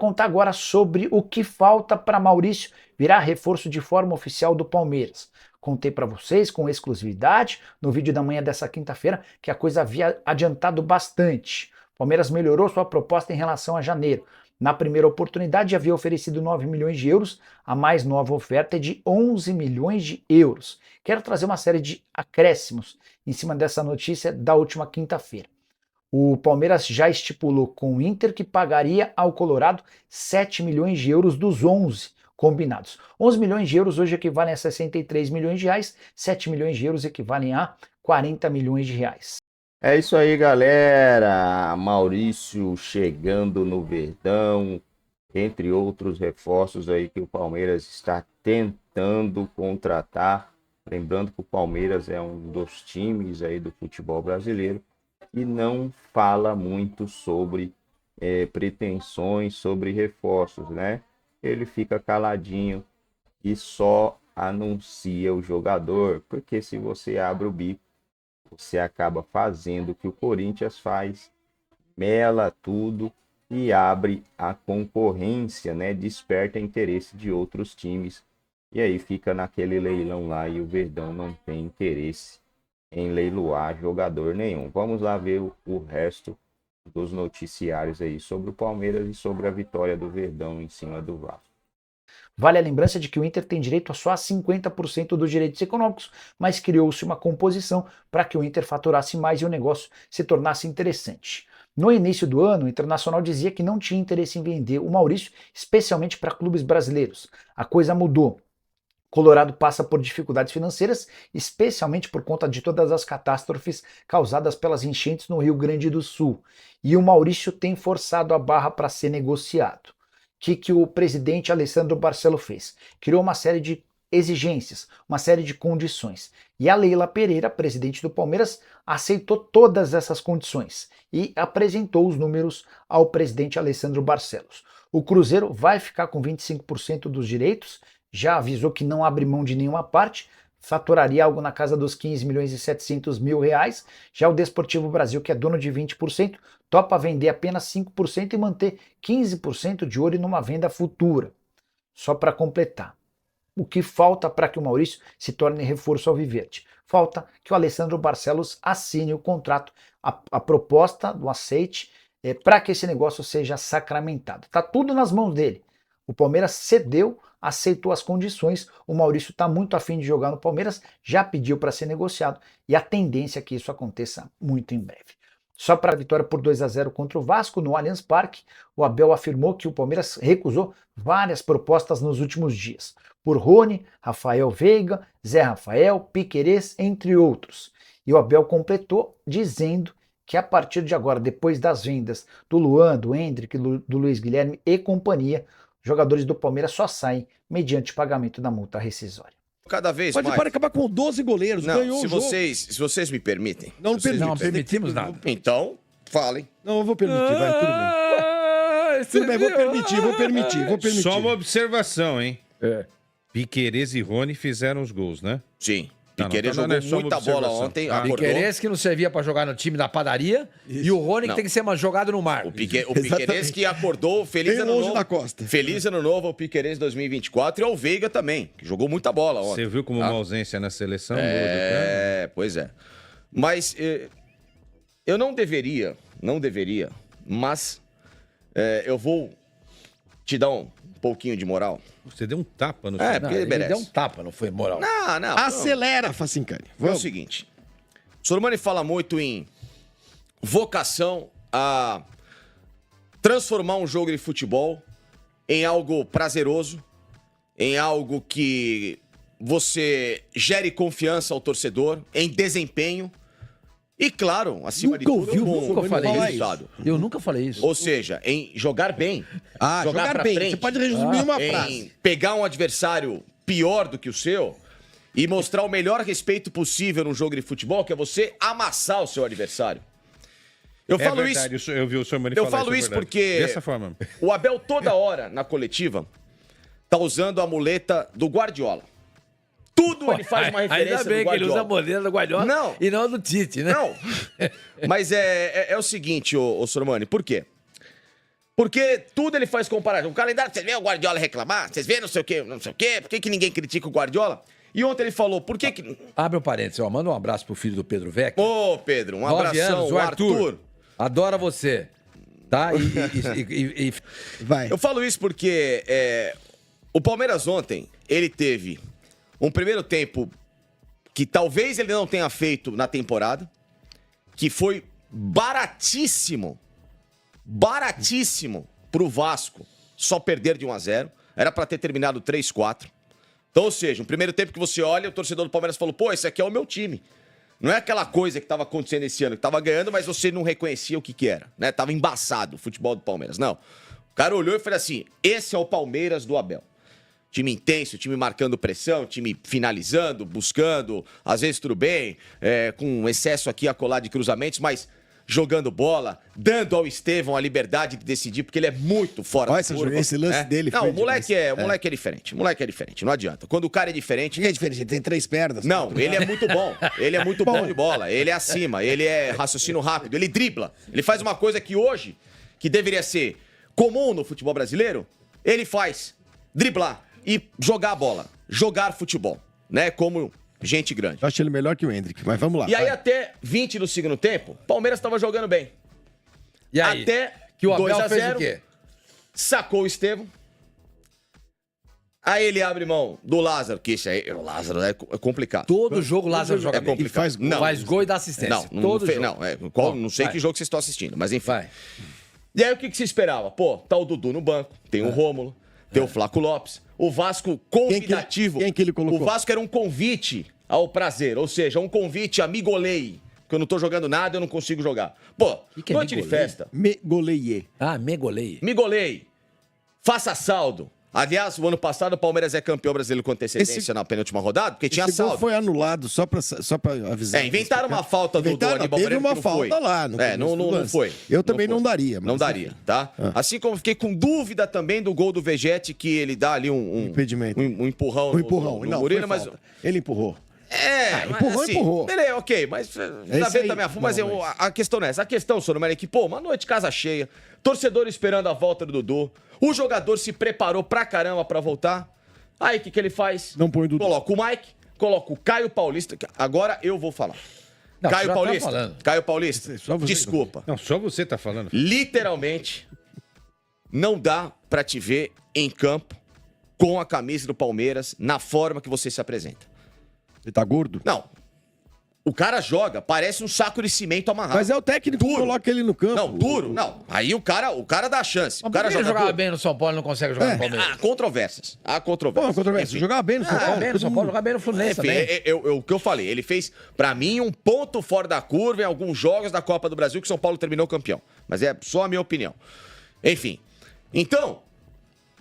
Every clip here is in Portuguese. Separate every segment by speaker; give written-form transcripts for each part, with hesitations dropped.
Speaker 1: contar agora sobre o que falta para Maurício virar reforço de forma oficial do Palmeiras. Contei para vocês com exclusividade no vídeo da manhã dessa quinta-feira que a coisa havia adiantado bastante. O Palmeiras melhorou sua proposta em relação a janeiro. Na primeira oportunidade havia oferecido 9 milhões de euros, a mais nova oferta é de 11 milhões de euros. Quero trazer uma série de acréscimos em cima dessa notícia da última quinta-feira. O Palmeiras já estipulou com o Inter que pagaria ao Colorado 7 milhões de euros dos 11 combinados. 11 milhões de euros hoje equivalem a 63 milhões de reais, 7 milhões de euros equivalem a 40 milhões de reais.
Speaker 2: É isso aí, galera. Maurício chegando no Verdão, entre outros reforços aí que o Palmeiras está tentando contratar. Lembrando que o Palmeiras é um dos times aí do futebol brasileiro e não fala muito sobre pretensões, sobre reforços, né? Ele fica caladinho e só anuncia o jogador, porque se você abre o bico, você acaba fazendo o que o Corinthians faz, mela tudo e abre a concorrência, né? Desperta interesse de outros times e aí fica naquele leilão lá e o Verdão não tem interesse em leiloar jogador nenhum. Vamos lá ver o resto dos noticiários aí sobre o Palmeiras e sobre a vitória do Verdão em cima do Vasco.
Speaker 1: Vale a lembrança de que o Inter tem direito a só 50% dos direitos econômicos, mas criou-se uma composição para que o Inter faturasse mais e o negócio se tornasse interessante. No início do ano, o Internacional dizia que não tinha interesse em vender o Maurício, especialmente para clubes brasileiros. A coisa mudou. Colorado passa por dificuldades financeiras, especialmente por conta de todas as catástrofes causadas pelas enchentes no Rio Grande do Sul. E o Maurício tem forçado a barra para ser negociado. O que o presidente Alessandro Barcelo fez? Criou uma série de exigências, uma série de condições. E a Leila Pereira, presidente do Palmeiras, aceitou todas essas condições e apresentou os números ao presidente Alessandro Barcelos. O Cruzeiro vai ficar com 25% dos direitos, já avisou que não abre mão de nenhuma parte, faturaria algo na casa dos 15 milhões e 700 mil reais. Já o Desportivo Brasil, que é dono de 20%, topa vender apenas 5% e manter 15% de olho numa venda futura. Só para completar, o que falta para que o Maurício se torne reforço alviverde? Falta que o Alessandro Barcelos assine o contrato, a proposta do aceite, para que esse negócio seja sacramentado. Está tudo nas mãos dele. O Palmeiras cedeu, aceitou as condições, o Maurício está muito afim de jogar no Palmeiras, já pediu para ser negociado e a tendência é que isso aconteça muito em breve. Só para a vitória por 2-0 contra o Vasco no Allianz Parque, o Abel afirmou que o Palmeiras recusou várias propostas nos últimos dias, por Rony, Rafael Veiga, Zé Rafael, Piquerez, entre outros. E o Abel completou dizendo que a partir de agora, depois das vendas do Luan, do Hendrick, do Luiz Guilherme e companhia, jogadores do Palmeiras só saem mediante pagamento da multa rescisória.
Speaker 3: Cada vez
Speaker 4: Mas
Speaker 3: mais.
Speaker 4: pode acabar com 12 goleiros,
Speaker 3: Não,
Speaker 4: ganhou o jogo.
Speaker 3: se vocês me permitem.
Speaker 4: Não,
Speaker 5: Não permitimos nada.
Speaker 3: Então, falem.
Speaker 4: Não, eu vou permitir, vai, tudo bem. Tudo bem, vou permitir.
Speaker 5: Só uma observação, hein?
Speaker 4: É.
Speaker 5: Piquerez e Rony fizeram os gols, né?
Speaker 3: Sim.
Speaker 5: Não,
Speaker 3: Piquerez
Speaker 5: não, não é
Speaker 3: jogou
Speaker 5: só uma
Speaker 3: muita bola
Speaker 5: observação.
Speaker 3: ontem,
Speaker 5: Ah,
Speaker 3: acordou.
Speaker 6: Piquerez que não servia pra jogar no time da padaria e o Rony
Speaker 3: Não.
Speaker 6: que tem que ser jogado no mar.
Speaker 3: O Piquerez que acordou, feliz
Speaker 4: Bem
Speaker 3: ano
Speaker 4: longe
Speaker 3: novo.
Speaker 4: da costa.
Speaker 3: Feliz ano novo ao Piquerez 2024 e ao Veiga também, que jogou muita bola ontem.
Speaker 5: Você viu como
Speaker 3: tá?
Speaker 5: uma ausência na seleção?
Speaker 3: Pois é. Mas eu não deveria, mas eu vou te dar um pouquinho de moral.
Speaker 5: Você deu um tapa no
Speaker 3: É,
Speaker 5: seu...
Speaker 3: porque ele merece.
Speaker 6: deu um tapa, não foi moral.
Speaker 3: Não.
Speaker 4: Acelera, Facincani.
Speaker 3: É o seguinte, o Sormani fala muito em vocação a transformar um jogo de futebol em algo prazeroso, em algo que você gere confiança ao torcedor, em desempenho e, claro, acima de tudo,
Speaker 6: Nunca falei
Speaker 3: resultado.
Speaker 6: isso. Eu nunca falei isso.
Speaker 3: Ou seja, em jogar bem.
Speaker 4: Jogar
Speaker 3: pra
Speaker 4: bem.
Speaker 3: frente.
Speaker 4: Você pode resumir uma
Speaker 3: Em
Speaker 4: frase.
Speaker 3: pegar um adversário pior do que o seu e mostrar o melhor respeito possível num jogo de futebol, que é você amassar o seu adversário. Eu
Speaker 5: É
Speaker 3: falo
Speaker 5: verdade,
Speaker 3: isso.
Speaker 5: eu vi o senhor Mani
Speaker 3: Eu
Speaker 5: falar
Speaker 3: falo isso
Speaker 5: é verdade.
Speaker 3: porque
Speaker 5: Dessa forma.
Speaker 3: o Abel toda hora na coletiva tá usando a muleta do Guardiola. Tudo ele faz uma referência
Speaker 6: Ainda bem
Speaker 3: do
Speaker 6: que ele usa a
Speaker 3: Guardiola.
Speaker 6: modelo do Guardiola
Speaker 3: Não.
Speaker 6: e não do Tite, né?
Speaker 3: Não. Mas é o seguinte, ô Sormani, por quê? Porque tudo ele faz comparativo. O calendário, vocês vêem o Guardiola reclamar? Vocês vêem não sei o quê, não sei o quê? Por que ninguém critica o Guardiola? E ontem ele falou, por que que...
Speaker 6: Abre um parênteses, ó, manda um abraço pro filho do Pedro Vec.
Speaker 3: Ô, Pedro, um
Speaker 6: 9
Speaker 3: abração,
Speaker 6: anos,
Speaker 3: o Arthur.
Speaker 6: Adora você, tá?
Speaker 4: Vai.
Speaker 3: Eu falo isso porque o Palmeiras ontem, ele teve um primeiro tempo que talvez ele não tenha feito na temporada, que foi baratíssimo pro Vasco só perder de 1-0. Era pra ter terminado 3-4. Então, ou seja, um primeiro tempo que você olha, o torcedor do Palmeiras falou, pô, esse aqui é o meu time. Não é aquela coisa que estava acontecendo esse ano, que estava ganhando, mas você não reconhecia o que era, né? Tava embaçado o futebol do Palmeiras. Não. O cara olhou e falou assim, esse é o Palmeiras do Abel. Time intenso, time marcando pressão, time finalizando, buscando, às vezes tudo bem, com excesso aqui a colar de cruzamentos, mas jogando bola, dando ao Estevão a liberdade de decidir, porque ele é muito fora
Speaker 4: Olha
Speaker 3: da curva.
Speaker 4: esse lance dele.
Speaker 3: Não,
Speaker 4: foi
Speaker 3: o moleque
Speaker 4: demais.
Speaker 3: o moleque é diferente. O moleque é diferente, não adianta. Quando o cara é diferente...
Speaker 4: Ele é diferente, ele tem 3 pernas.
Speaker 3: Não, ele é muito bom. Ele é muito bom de bola. Ele é acima, ele é raciocínio rápido, ele dribla. Ele faz uma coisa que hoje, que deveria ser comum no futebol brasileiro, ele faz driblar e jogar a bola. Jogar futebol, né? Como gente grande.
Speaker 4: Eu acho ele melhor que o Hendrick, mas vamos lá.
Speaker 3: E aí,
Speaker 4: vai.
Speaker 3: até 20 do segundo tempo, o Palmeiras estava jogando bem.
Speaker 6: E aí?
Speaker 3: Até
Speaker 6: Que o Abel
Speaker 3: 2 a
Speaker 6: fez
Speaker 3: 0,
Speaker 6: o quê?
Speaker 3: sacou o Estevão. Aí ele abre mão do Lázaro, que isso aí, o Lázaro é complicado.
Speaker 6: Todo jogo o Lázaro joga
Speaker 3: É
Speaker 6: bem.
Speaker 3: complicado.
Speaker 4: faz gol.
Speaker 3: Não,
Speaker 6: Faz gol e dá assistência. Todo jogo.
Speaker 3: Não sei
Speaker 6: vai.
Speaker 3: que jogo vocês estão assistindo, mas enfim.
Speaker 6: Vai.
Speaker 3: E aí o que se esperava? Pô, tá o Dudu no banco, tem o Rômulo, tem o Flaco Lopes. O Vasco convidativo.
Speaker 4: Quem que ele colocou?
Speaker 3: O Vasco era um convite ao prazer, ou seja, um convite a migolei. Que eu não tô jogando nada, eu não consigo jogar. Pô,
Speaker 6: que é
Speaker 3: noite de
Speaker 6: migolei?
Speaker 3: festa.
Speaker 4: Me goleiê.
Speaker 6: Ah, megolei.
Speaker 3: Migolei. Faça saldo. Aliás, o ano passado o Palmeiras é campeão brasileiro com antecedência na penúltima rodada, porque tinha
Speaker 4: Esse gol
Speaker 3: saldo.
Speaker 4: foi anulado só pra avisar.
Speaker 3: Inventaram uma falta do
Speaker 4: Inventaram,
Speaker 3: Aníbal
Speaker 4: teve
Speaker 3: Moreira
Speaker 4: uma
Speaker 3: que não
Speaker 4: falta
Speaker 3: foi.
Speaker 4: lá. No começo do
Speaker 3: não
Speaker 4: lance.
Speaker 3: foi.
Speaker 4: Eu também
Speaker 3: foi.
Speaker 4: não daria. Mas
Speaker 3: Não daria, tá? Assim como fiquei com dúvida também do gol do Vegete, que ele dá ali um
Speaker 4: impedimento.
Speaker 3: um empurrão
Speaker 4: Um empurrão.
Speaker 3: no
Speaker 4: Não,
Speaker 3: Murilo,
Speaker 4: foi
Speaker 3: mas...
Speaker 4: falta. Ele empurrou.
Speaker 3: Empurrou.
Speaker 4: empurrou.
Speaker 3: Beleza, ok, mas ainda
Speaker 4: Esse
Speaker 3: bem
Speaker 4: aí-
Speaker 3: também.
Speaker 4: não,
Speaker 3: Mas a questão não é essa. A questão, senhor Mano, é que, pô, uma noite casa cheia, torcedor esperando a volta do Dudu, o jogador se preparou pra caramba pra voltar. Aí o que ele faz?
Speaker 4: Não põe o Dudu.
Speaker 3: Coloca o Mike, coloca o Caio Paulista. Agora eu vou falar.
Speaker 6: Não,
Speaker 3: Caio
Speaker 6: já tá
Speaker 3: Paulista.
Speaker 6: falando.
Speaker 3: Caio Paulista.
Speaker 4: Só você.
Speaker 3: Desculpa.
Speaker 5: Não, só você tá falando.
Speaker 3: Literalmente, não dá pra te ver em campo com a camisa do Palmeiras na forma que você se apresenta.
Speaker 4: Ele tá gordo?
Speaker 3: Não. O cara joga, parece um saco de cimento amarrado.
Speaker 4: Mas é o técnico que
Speaker 3: Duro.
Speaker 4: coloca ele no campo.
Speaker 3: Não, duro, não. Aí o cara dá a chance.
Speaker 6: Mas
Speaker 3: O
Speaker 6: por
Speaker 3: cara
Speaker 6: que ele
Speaker 3: joga
Speaker 6: jogava
Speaker 3: duro.
Speaker 6: bem no São Paulo e não consegue jogar no Palmeiras?
Speaker 3: Há controvérsias. Há
Speaker 4: Pô,
Speaker 3: controvérsias.
Speaker 4: controvérsia.
Speaker 3: Enfim.
Speaker 4: Jogava bem no São
Speaker 6: Jogava
Speaker 4: Paulo.
Speaker 6: bem no São Paulo, jogava bem no Fluminense
Speaker 3: Enfim,
Speaker 6: também.
Speaker 3: o que eu falei, ele fez, pra mim, um ponto fora da curva em alguns jogos da Copa do Brasil que o São Paulo terminou campeão. Mas é só a minha opinião. Enfim. Então,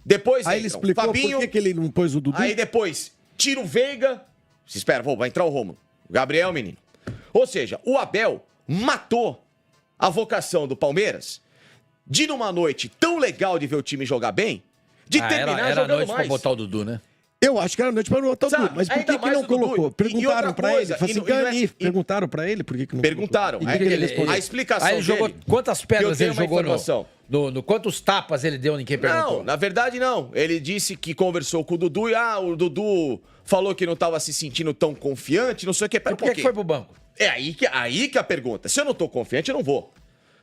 Speaker 3: depois
Speaker 4: Aí ele
Speaker 3: entram
Speaker 4: explicou
Speaker 3: Fabinho,
Speaker 4: por que ele não pôs o Dudu.
Speaker 3: aí depois tira o Veiga. Se espera, vai entrar o Rômulo. Gabriel, menino. Ou seja, o Abel matou a vocação do Palmeiras de, numa noite tão legal de ver o time jogar bem, de terminar
Speaker 6: era
Speaker 3: jogando
Speaker 6: noite
Speaker 3: mais.
Speaker 6: pra botar o Dudu, né?
Speaker 4: Eu acho que era noite para botar o
Speaker 3: Sabe,
Speaker 4: Dudu. Mas por
Speaker 3: ainda
Speaker 4: que
Speaker 3: mais
Speaker 4: não
Speaker 3: o Dudu.
Speaker 4: colocou?
Speaker 3: E
Speaker 4: Perguntaram
Speaker 3: outra
Speaker 4: pra
Speaker 3: coisa,
Speaker 4: ele. Falaram
Speaker 3: e
Speaker 4: assim,
Speaker 3: não é-
Speaker 4: Gani, perguntaram pra ele por que não
Speaker 3: Perguntaram.
Speaker 4: colocou. E o que que ele respondeu?
Speaker 3: A explicação
Speaker 6: Aí ele jogou.
Speaker 3: dele...
Speaker 6: Quantas pedras
Speaker 3: tenho
Speaker 6: ele
Speaker 3: uma
Speaker 6: jogou
Speaker 3: informação.
Speaker 6: no quantos tapas ele deu em quem perguntou?
Speaker 3: Não, na verdade não. Ele disse que conversou com o Dudu e o Dudu falou que não estava se sentindo tão confiante, não sei o que. Pera
Speaker 6: E por que foi pro banco?
Speaker 3: É aí que a pergunta. Se eu não tô confiante, eu não vou.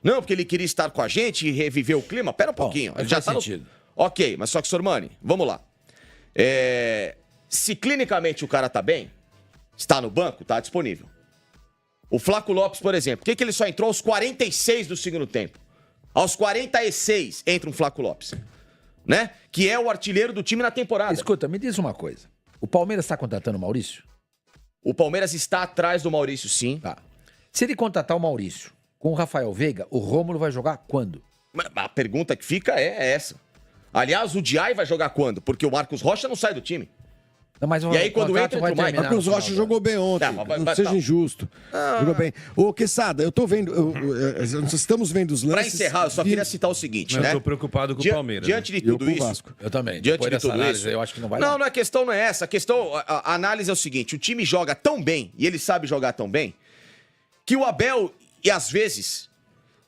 Speaker 3: Não, porque ele queria estar com a gente e reviver o clima. Pera um pouquinho.
Speaker 6: mas
Speaker 3: Ele já
Speaker 6: faz
Speaker 3: tá no...
Speaker 6: sentido.
Speaker 3: Ok, mas só que, Sormani, vamos lá. Se clinicamente o cara tá bem, está no banco, tá disponível. O Flaco Lopes, por exemplo, por que ele só entrou aos 46 do segundo tempo? Aos 46 entra um Flaco Lopes, né? Que é o artilheiro do time na temporada.
Speaker 6: Escuta, me diz uma coisa. O Palmeiras está contratando o Maurício?
Speaker 3: O Palmeiras está atrás do Maurício, sim.
Speaker 6: Tá. Se ele contratar o Maurício com o Rafael Veiga, o Rômulo vai jogar quando?
Speaker 3: Mas a pergunta que fica é essa. Aliás, o Diai vai jogar quando? Porque o Marcos Rocha não sai do time.
Speaker 6: Não, mas
Speaker 3: E aí, quando entra o Mike,
Speaker 4: Marcos Rocha jogou bem ontem. Não seja injusto. Jogou bem. Ô, Quesada, eu tô vendo. Nós estamos vendo os lances.
Speaker 3: Pra encerrar, eu só queria citar o seguinte,
Speaker 5: Mas
Speaker 3: né?
Speaker 5: eu tô preocupado com o Palmeiras.
Speaker 3: Diante de
Speaker 4: Eu
Speaker 3: tudo
Speaker 4: com o
Speaker 3: isso.
Speaker 4: Vasco.
Speaker 6: Eu também.
Speaker 3: Diante
Speaker 6: Depois
Speaker 3: de
Speaker 6: dessa
Speaker 3: tudo
Speaker 6: análise,
Speaker 3: isso.
Speaker 6: eu acho que não vai
Speaker 3: Não,
Speaker 6: dar.
Speaker 3: a questão não é essa. A questão, a análise é o seguinte: o time joga tão bem, e ele sabe jogar tão bem, que o Abel, e às vezes,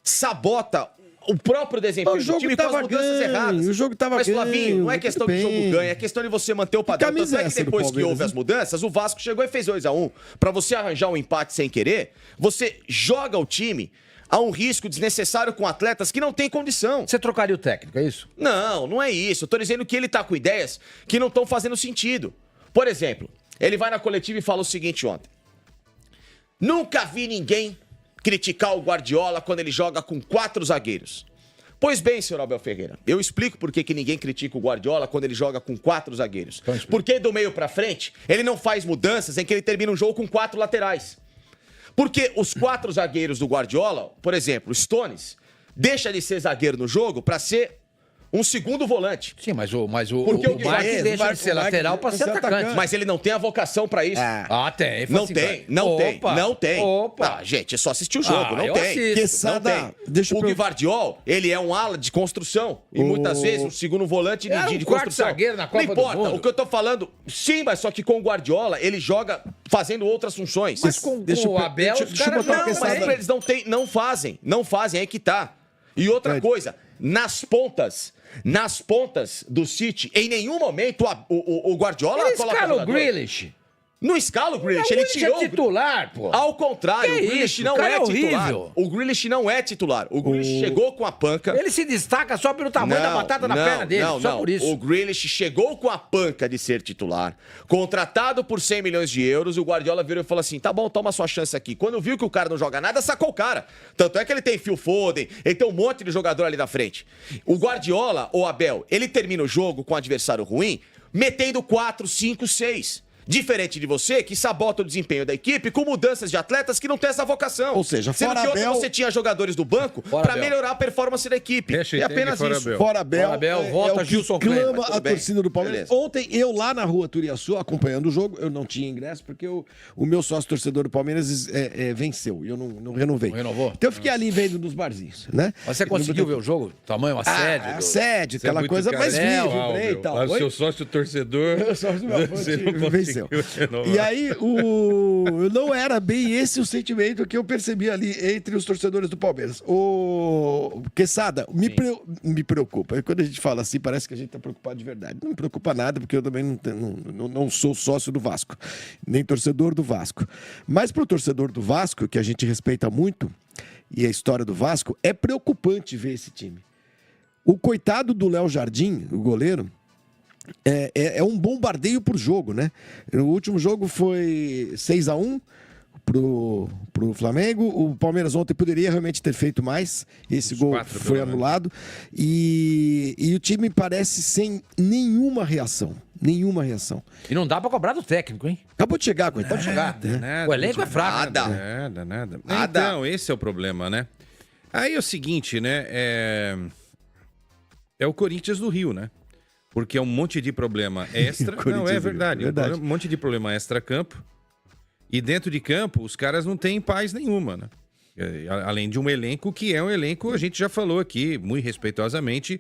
Speaker 3: sabota o próprio desempenho do time com as mudanças erradas.
Speaker 4: O jogo tava
Speaker 3: Mas, Flavinho, não é
Speaker 4: ganho,
Speaker 3: questão
Speaker 4: tudo
Speaker 3: de jogo
Speaker 4: bem.
Speaker 3: ganho, é questão de você manter o padrão. Tanto é que
Speaker 4: essa do
Speaker 3: depois que
Speaker 4: Palmeiras,
Speaker 3: houve as mudanças, o Vasco chegou e fez 2-1. Pra você arranjar um empate sem querer, você joga o time a um risco desnecessário com atletas que não têm condição.
Speaker 6: Você trocaria o técnico, é isso?
Speaker 3: Não, não é isso. Eu tô dizendo que ele tá com ideias que não estão fazendo sentido. Por exemplo, ele vai na coletiva e fala o seguinte ontem. Nunca vi ninguém criticar o Guardiola quando ele joga com 4 zagueiros. Pois bem, senhor Abel Ferreira, eu explico por que ninguém critica o Guardiola quando ele joga com 4 zagueiros. Porque do meio pra frente, ele não faz mudanças em que ele termina um jogo com 4 laterais. Porque os 4 zagueiros do Guardiola, por exemplo, Stones, deixa de ser zagueiro no jogo pra ser um segundo volante.
Speaker 6: Sim, mas o
Speaker 3: Porque o
Speaker 6: Marques deixa de ser lateral pra ser atacante.
Speaker 3: Mas ele não tem a vocação pra isso.
Speaker 6: Tem.
Speaker 3: Não tem, não tem.
Speaker 6: Opa.
Speaker 3: Ah, gente, é só assistir o jogo, não
Speaker 6: eu
Speaker 3: tem.
Speaker 6: assisto.
Speaker 4: Quesada,
Speaker 3: Não tem.
Speaker 4: deixa eu
Speaker 3: O Guivardiol, ele é um ala de construção. E muitas vezes um segundo volante
Speaker 6: Era
Speaker 3: de
Speaker 6: um quarto
Speaker 3: construção.
Speaker 6: zagueiro na Copa
Speaker 3: não
Speaker 6: do
Speaker 3: importa,
Speaker 6: Mundo.
Speaker 3: o que eu tô falando... Sim, mas só que com o Guardiola, ele joga fazendo outras funções.
Speaker 6: Mas com o Abel, os caras
Speaker 4: botar uma
Speaker 6: não,
Speaker 4: quesada.
Speaker 3: Mas eles não fazem, aí que tá. E outra coisa, nas pontas do City, em nenhum momento o Guardiola
Speaker 6: Ele
Speaker 3: coloca
Speaker 6: escala o
Speaker 3: jogador.
Speaker 6: Grealish.
Speaker 3: Não escala o Grealish, ele tirou
Speaker 6: é titular, pô.
Speaker 3: Ao contrário,
Speaker 6: Que
Speaker 3: o Grealish
Speaker 6: isso?
Speaker 3: não
Speaker 6: O cara
Speaker 3: é
Speaker 6: é
Speaker 3: titular.
Speaker 6: horrível.
Speaker 3: O Grealish não é titular. O Grealish chegou com a panca.
Speaker 6: Ele se destaca só pelo tamanho da batata na perna dele, só por isso.
Speaker 3: O Grealish chegou com a panca de ser titular, contratado por 100 milhões de euros, o Guardiola virou e falou assim, tá bom, toma sua chance aqui. Quando viu que o cara não joga nada, sacou o cara. Tanto é que ele tem Phil Foden, ele tem um monte de jogador ali na frente. O Guardiola, ou Abel, ele termina o jogo com um adversário ruim, metendo 4, 5, 6. Diferente de você, que sabota o desempenho da equipe com mudanças de atletas que não tem essa vocação.
Speaker 4: Ou seja,
Speaker 3: Sendo
Speaker 4: fora
Speaker 3: que ontem
Speaker 4: Abel-
Speaker 3: você tinha jogadores do banco
Speaker 6: Fora
Speaker 3: para
Speaker 6: Abel.
Speaker 3: melhorar a performance da equipe.
Speaker 5: Hashtag
Speaker 3: É apenas
Speaker 5: fora
Speaker 3: isso.
Speaker 5: Abel.
Speaker 4: Fora Abel,
Speaker 6: Fora Abel, volta
Speaker 4: o que
Speaker 6: Gilson Kleber,
Speaker 4: clama
Speaker 3: tudo
Speaker 4: a
Speaker 3: bem.
Speaker 4: torcida do Palmeiras.
Speaker 3: Beleza.
Speaker 4: Ontem, eu lá na rua Turiaçu, acompanhando o jogo, eu não tinha ingresso, porque o meu sócio torcedor do Palmeiras venceu, e eu não renovei.
Speaker 6: Não renovou?
Speaker 4: Então eu fiquei ali vendo nos barzinhos, né?
Speaker 6: Mas você conseguiu ver o jogo? Tamanho, assédio?
Speaker 4: Assédio,
Speaker 5: Você é
Speaker 4: aquela
Speaker 5: muito
Speaker 4: coisa mais
Speaker 5: carente,
Speaker 4: viva,
Speaker 5: Paulo,
Speaker 4: e tal.
Speaker 5: O
Speaker 4: Oi?
Speaker 5: seu sócio torcedor.
Speaker 4: Eu só do meu
Speaker 5: Você não
Speaker 4: time venceu.
Speaker 5: conseguiu renovar.
Speaker 4: E aí, não era bem esse o sentimento que eu percebi ali entre os torcedores do Palmeiras. O Quesada, me preocupa. Quando a gente fala assim, parece que a gente está preocupado de verdade. Não me preocupa nada, porque eu também não sou sócio do Vasco, nem torcedor do Vasco. Mas para o torcedor do Vasco, que a gente respeita muito, e a história do Vasco, é preocupante ver esse time. O coitado do Léo Jardim, o goleiro, é um bombardeio por jogo, né? O último jogo foi 6-1 pro Flamengo. O Palmeiras ontem poderia realmente ter feito mais. Esse gol
Speaker 5: 4,
Speaker 4: foi
Speaker 5: pelo menos.
Speaker 4: anulado. E o time parece sem nenhuma reação. Nenhuma reação.
Speaker 6: E não dá pra cobrar do técnico, hein?
Speaker 4: Acabou de chegar, coitado.
Speaker 6: Pode chegar.
Speaker 5: Nada.
Speaker 6: O elenco é fraco.
Speaker 3: Nada.
Speaker 6: né?
Speaker 5: Nada.
Speaker 3: Nada.
Speaker 5: Então, esse é o problema, né? Aí é o seguinte, né? É o Corinthians do Rio, né? Porque é um monte de problema extra. Não,
Speaker 4: Corinthians
Speaker 5: é
Speaker 4: do Rio,
Speaker 5: verdade.
Speaker 4: verdade.
Speaker 5: Um monte de problema extra-campo. E dentro de campo, os caras não têm paz nenhuma, né? Além de um elenco que é um elenco, a gente já falou aqui, muito respeitosamente,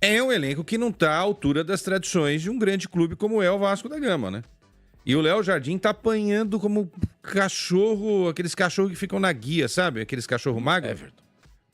Speaker 5: é um elenco que não está à altura das tradições de um grande clube como é o Vasco da Gama, né? E o Léo Jardim tá apanhando como cachorro, aqueles cachorros que ficam na guia, sabe? Aqueles cachorro magro.
Speaker 6: Everton.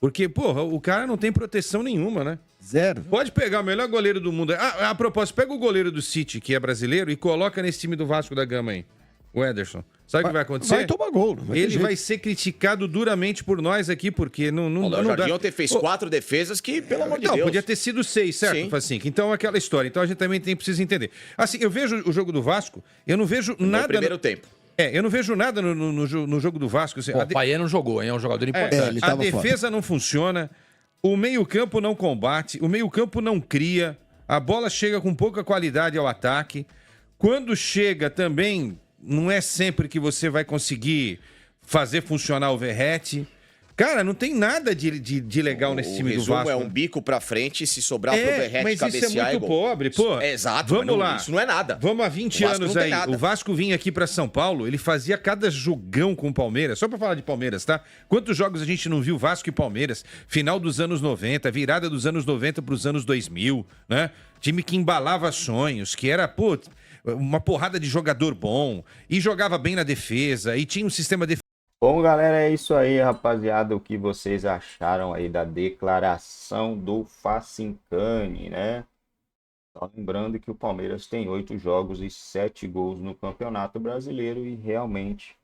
Speaker 5: Porque, porra, o cara não tem proteção nenhuma, né?
Speaker 4: Zero.
Speaker 5: Pode pegar o melhor goleiro do mundo. A propósito, pega o goleiro do City, que é brasileiro, e coloca nesse time do Vasco da Gama aí. O Ederson. Sabe o que vai acontecer?
Speaker 4: Vai tomar gol. Não vai ter
Speaker 5: Ele
Speaker 4: jeito.
Speaker 5: vai ser criticado duramente por nós aqui, porque não
Speaker 3: O Léo
Speaker 5: dá.
Speaker 3: Jardim ontem fez 4 defesas que, pelo amor de
Speaker 5: Não,
Speaker 3: Deus.
Speaker 5: podia ter sido 6, certo?
Speaker 3: Sim.
Speaker 5: Assim, então, aquela história. Então, a gente também precisa entender. Assim, eu vejo o jogo do Vasco, eu não vejo
Speaker 3: No
Speaker 5: nada...
Speaker 3: primeiro tempo.
Speaker 5: eu não vejo nada no jogo do Vasco. Assim,
Speaker 6: Pô, o Paier não jogou, hein? É um jogador importante.
Speaker 4: ele
Speaker 5: a
Speaker 4: tava
Speaker 5: defesa não funciona, o meio-campo não combate, o meio-campo não cria, a bola chega com pouca qualidade ao ataque. Quando chega também, não é sempre que você vai conseguir fazer funcionar o Verratti. Cara, não tem nada de legal nesse time do
Speaker 3: resumo
Speaker 5: Vasco.
Speaker 3: é um bico pra frente, se sobrar pro Verratti
Speaker 5: mas
Speaker 3: cabecear
Speaker 5: isso é muito
Speaker 3: gol.
Speaker 5: pobre, pô.
Speaker 3: Exato,
Speaker 5: Vamos
Speaker 3: mas não-
Speaker 5: lá.
Speaker 3: isso não é nada.
Speaker 5: Vamos há 20
Speaker 3: O Vasco
Speaker 5: anos
Speaker 3: não
Speaker 5: aí.
Speaker 3: tem nada.
Speaker 5: O Vasco vinha aqui pra São Paulo, ele fazia cada jogão com o Palmeiras. Só pra falar de Palmeiras, tá? Quantos jogos a gente não viu Vasco e Palmeiras? Final dos anos 90, virada dos anos 90 pros anos 2000, né? Time que embalava sonhos, que era, pô, uma porrada de jogador bom, e jogava bem na defesa, e tinha um sistema defensivo
Speaker 2: Bom, galera, é isso aí, rapaziada. O que vocês acharam aí da declaração do Facincani, né? Só lembrando que o Palmeiras tem 8 jogos e 7 gols no Campeonato Brasileiro e realmente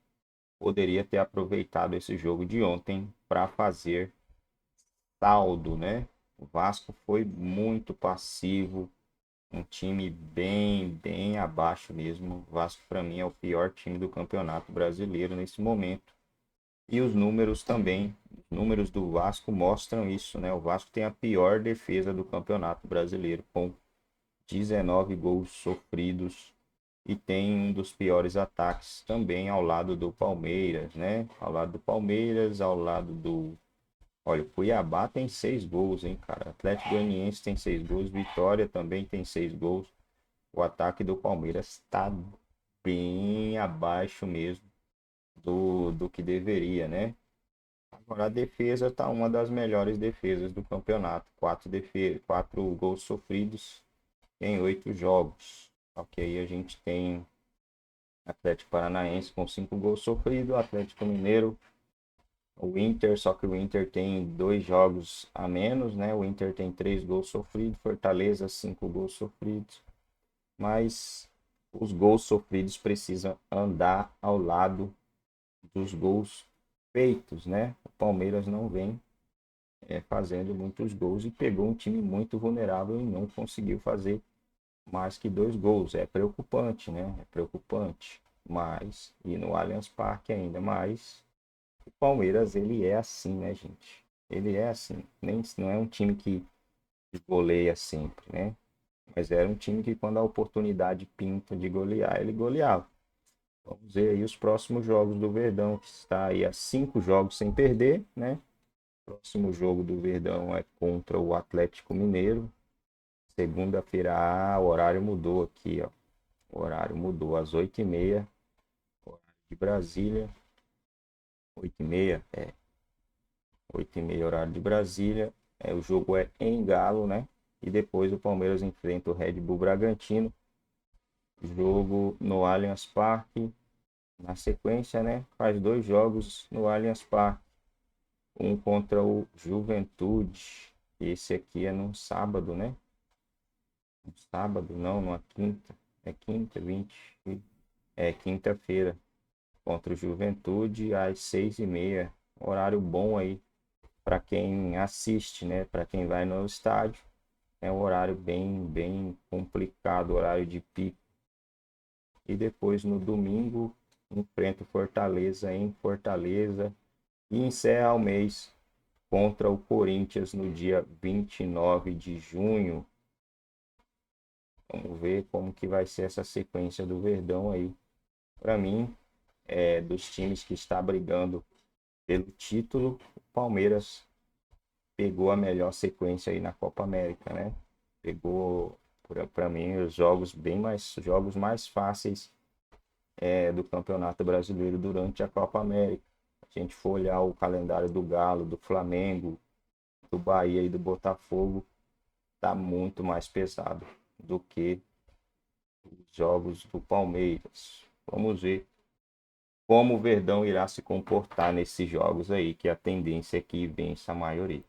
Speaker 2: poderia ter aproveitado esse jogo de ontem para fazer saldo, né? O Vasco foi muito passivo, um time bem abaixo mesmo. O Vasco, para mim, é o pior time do Campeonato Brasileiro nesse momento. E os números também, os números do Vasco mostram isso, né? O Vasco tem a pior defesa do Campeonato Brasileiro, com 19 gols sofridos, e tem um dos piores ataques também ao lado do Palmeiras, né? Ao lado do Palmeiras, ao lado do... Olha, o Cuiabá tem 6 gols, hein, cara? Atlético Goianiense tem 6 gols, Vitória também tem 6 gols. O ataque do Palmeiras está bem abaixo mesmo do que deveria, né? Agora a defesa tá uma das melhores defesas do campeonato. 4 gols sofridos em 8 jogos. Ok, a gente tem Atlético Paranaense com 5 gols sofridos, Atlético Mineiro, o Inter, só que o Inter tem 2 jogos a menos, né? O Inter tem 3 gols sofridos, Fortaleza 5 gols sofridos. Mas os gols sofridos precisam andar ao lado dos gols feitos, né? O Palmeiras não vem fazendo muitos gols e pegou um time muito vulnerável e não conseguiu fazer mais que 2 gols. É preocupante, né? É preocupante. Mas, e no Allianz Parque ainda mais, o Palmeiras, ele é assim, né, gente? Ele é assim. Não é um time que goleia sempre, né? Mas era um time que, quando a oportunidade pinta de golear, ele goleava. Vamos ver aí os próximos jogos do Verdão, que está aí a 5 jogos sem perder, né? O próximo jogo do Verdão é contra o Atlético Mineiro. Segunda-feira, o horário mudou aqui, ó. O horário mudou às 8h30, horário de Brasília. 8h30, 8h30, horário de Brasília. O jogo é em Galo, né? E depois o Palmeiras enfrenta o Red Bull Bragantino. Jogo no Allianz Parque. Na sequência, né? Faz 2 jogos no Allianz Parque. Um contra o Juventude. Esse aqui é no sábado, né? No sábado, não, numa quinta. É quinta, 20. É quinta-feira. Contra o Juventude às 6h30. Horário bom aí para quem assiste, né? Para quem vai no estádio. É um horário bem complicado, horário de pico. E depois no domingo enfrenta o Fortaleza em Fortaleza e encerra o mês contra o Corinthians no dia 29 de junho. Vamos ver como que vai ser essa sequência do Verdão aí. Para mim, dos times que está brigando pelo título, o Palmeiras pegou a melhor sequência aí na Copa América, né? Pegou, para mim, os jogos mais fáceis do Campeonato Brasileiro durante a Copa América. Se a gente for olhar o calendário do Galo, do Flamengo, do Bahia e do Botafogo, tá muito mais pesado do que os jogos do Palmeiras. Vamos ver como o Verdão irá se comportar nesses jogos aí, que a tendência é que vença a maioria.